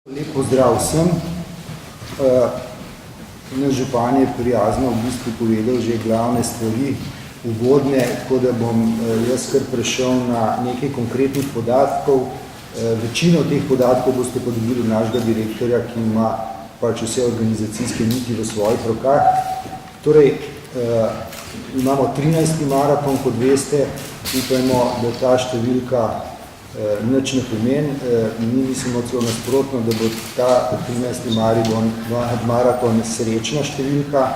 Lep pozdrav vsem. Naš župan je prijazno v bistvu povedal že glavne stvari uvodne, tako da bom jaz kar prešel na nekaj konkretnih podatkov. Večino teh podatkov boste pa dobili od našega direktorja, ki ima pač vse organizacijske niti v svojih rokah. Torej, imamo 13. maraton, kot veste, upajmo, da ta številka nič ne pomeni. Mi mislimo celo nasprotno, da bo ta 13. maraton srečna številka,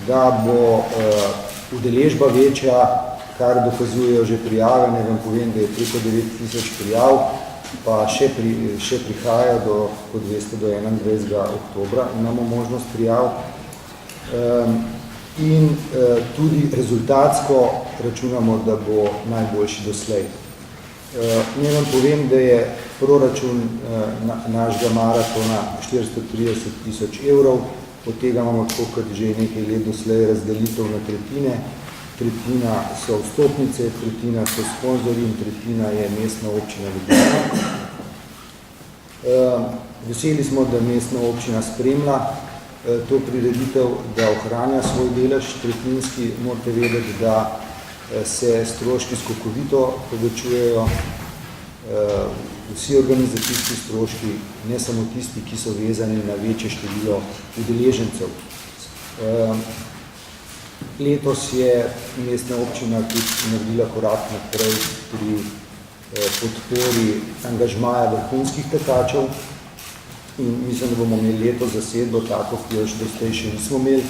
da bo udeležba večja, kar dokazujejo že prijave. Ne vam povem, da je preko 9000 prijav, pa še prihaja do, kot veste, do 21. oktobra imamo možnost prijav. In tudi rezultatsko računamo, da bo najboljši doslej. Ne vam povem, da je proračun našega maratona 430 000 evrov, od tega imamo tako kot že nekaj let doslej razdelitev na tretjine. Tretjina so vstopnice, tretjina so sponzorji in tretjina je mestna občina Ljubljana. Veseli smo, da mestna občina spremlja to prireditev, da ohranja svoj delež tretjinski. Morate vedeti, da se stroški skokovito povečujejo, vsi organizacijski stroški, ne samo tisti, ki so vezani na večje število udeležencev. Letos je mestna občina tudi naredila korak naprej pri podpori angažmaja vrhunskih tekačev in mislim, da bomo imeli letos zasedbo tako, ki jo še nismo imeli.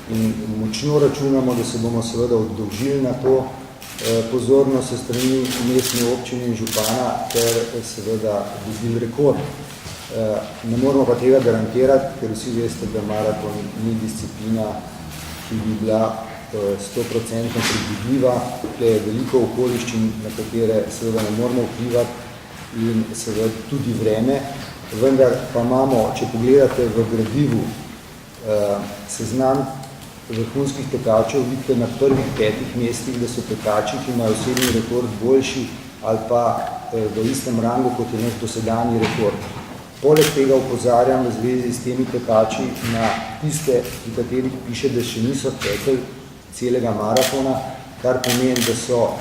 In močno računamo, da se bomo seveda oddolžili na to pozornost se strani mestne občine in župana ter seveda dobili rekord. Ne moramo pa tega garantirati, ker vsi veste, da maraton ni disciplina, ki bi bila 100% predvidljiva. Tukaj je veliko okoliščin, na katere seveda ne moramo vplivati in seveda tudi vreme. Vendar pa imamo, če pogledate v gradivu seznam vrhunskih tekačev, vidite na prvih 5 mestih, da so tekači, ki imajo osebni rekord boljši ali pa v istem rangu, kot je naš dosedanji rekord. Poleg tega opozarjam v zvezi s temi tekači na tiste, v katerih piše, da še niso tekli celega maratona, kar pomeni, da so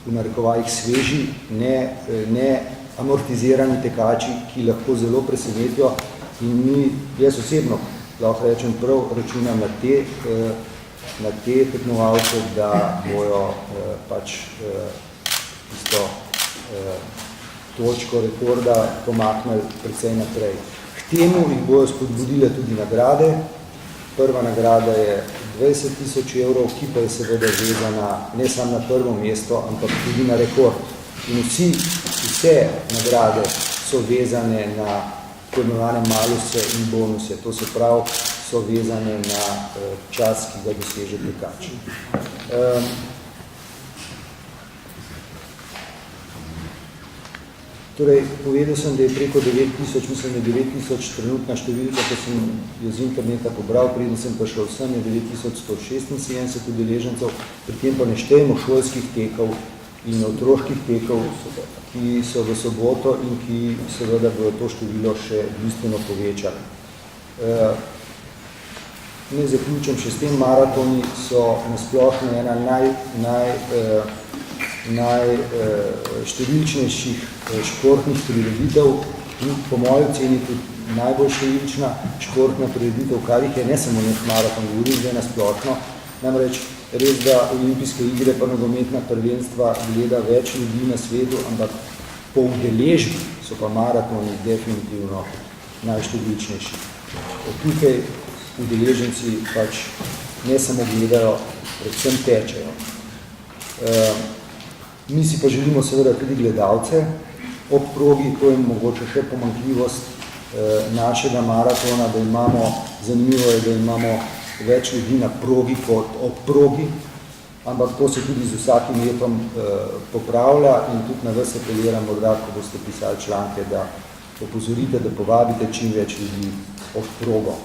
v narekovajih sveži, ne amortizirani tekači, ki lahko zelo presenetijo. In jaz osebno lahko rečem prav, računam na te tekmovalce, da bojo pač isto točko rekorda pomaknili precej naprej. K temu jih bojo spodbudile tudi nagrade. Prva nagrada je 20 000 evrov, ki pa je seveda vezana ne samo na prvo mesto, ampak tudi na rekord. In vse nagrade so vezane na pojmenovane maluse in bonuse, to se pravi, so vezane na čas, ki ga doseže tekač. Torej, povedal sem, da je preko 9000, mislim, da 9000 trenutna številka, ko sem jo z interneta pobral, preden sem prišel sem, je 9176 udeležencev, pri tem pa ne štejemo šolskih tekov in otroških tekov, ki so v soboto in ki seveda bodo to število še bistveno povečali. Ne zaključim še s tem, maratoni so nasplošno ena najštevilčnejših športnih prireditev in po moji oceni tudi najbolj številčna športna prireditev, kar jih je ne samo nek maraton, govorim zdaj nasplošno. Namreč res, da olimpijske igre pa nogometna prvenstva gleda več ljudi na svetu, ampak po udeležbi so pa maratoni definitivno najštevilčnejši. Tukaj udeleženci pač ne samo gledajo, predvsem tečejo. Mi si pa želimo seveda tudi gledalce ob progi, to je mogoče še pomanjkljivost našega maratona, da imamo, zanimivo je, da imamo več ljudi na progi kot ob progi, ampak to se tudi z vsakim letom popravlja in tudi na vas apeliram, morda, ko boste pisali članke, da opozorite, da povabite čim več ljudi ob progo.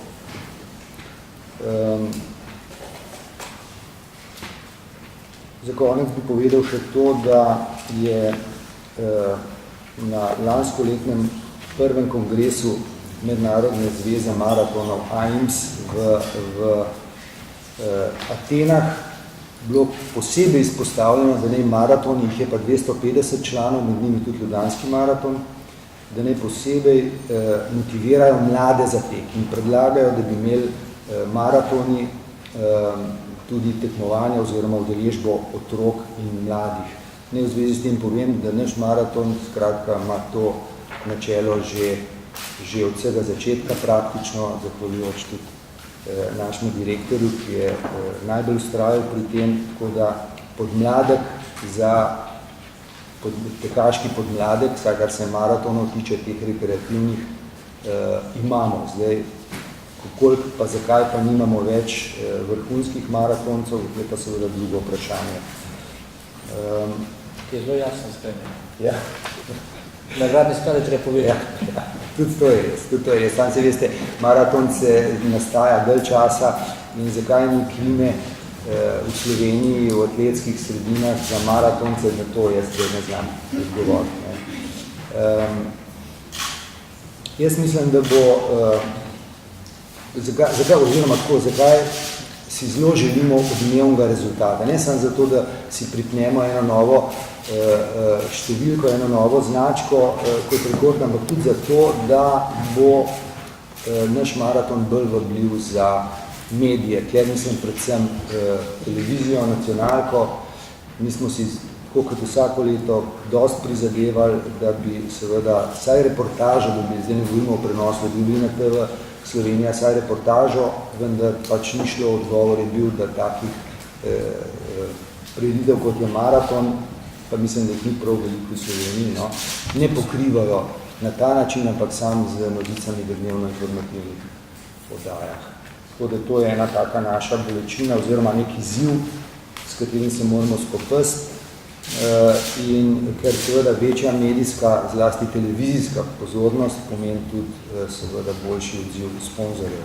Za konec bi povedal še to, da je na lanskoletnem prvem kongresu Mednarodne zveze maratonov AIMS v Atenah bilo posebej izpostavljeno, da naj maraton, jih je pa 250 članov, med njimi tudi Ljubljanski maraton, da naj posebej motivirajo mlade za tek in predlagajo, da bi imeli maratoni tudi tekmovanja oziroma udeležbo otrok in mladih. Ne v zvezi s tem povem, da naš maraton skratka ima to načelo že od vsega začetka praktično, zahvaljujoč tudi našemu direktorju, ki je najbolj vztrajal pri tem, tako da podmladek tekaški podmladek, vsaj kar se maratonov tiče, teh rekreativnih, imamo. Zdaj, koliko pa zakaj pa nimamo več vrhunskih maratoncev, je pa seveda drugo vprašanje. Je zelo jasno spremljeno. Ja. Nagradni sklad treba povedati. Ja. Tudi to je res. Sam se veste, maraton se nastaja dalj časa in zakaj ni klime v Sloveniji, v atletskih sredinah za maratonce, na to jaz ne znam odgovoriti. Jaz mislim, da bo, zakaj si zelo želimo odmevnega rezultata. Ne samo zato, da si pripnemo eno novo številko, eno novo značko kot rekord, ampak tudi zato, da bo naš maraton bolj vabljiv za medije, ker mislim predvsem televizijo, nacionalko. Mi smo si, tako kot vsako leto, dosti prizadevali, da bi seveda vsaj reportažo, da bi zdaj ne govorimo o prenosu, da bi bili na TV Slovenija vsaj reportažo, vendar pač ni šlo, odgovor je bil, da takih prireditev kot je maraton, pa mislim, da jih ni prav veliko v Sloveniji, no, ne pokrivajo na ta način, ampak sam z novicami v dnevno-informativnih oddajah. Tako da to je ena taka naša bolečina oziroma nek izziv, s katerim se moramo spopasti. In ker seveda večja medijska, zlasti televizijska pozornost pomeni tudi seveda boljši odziv sponzorjev.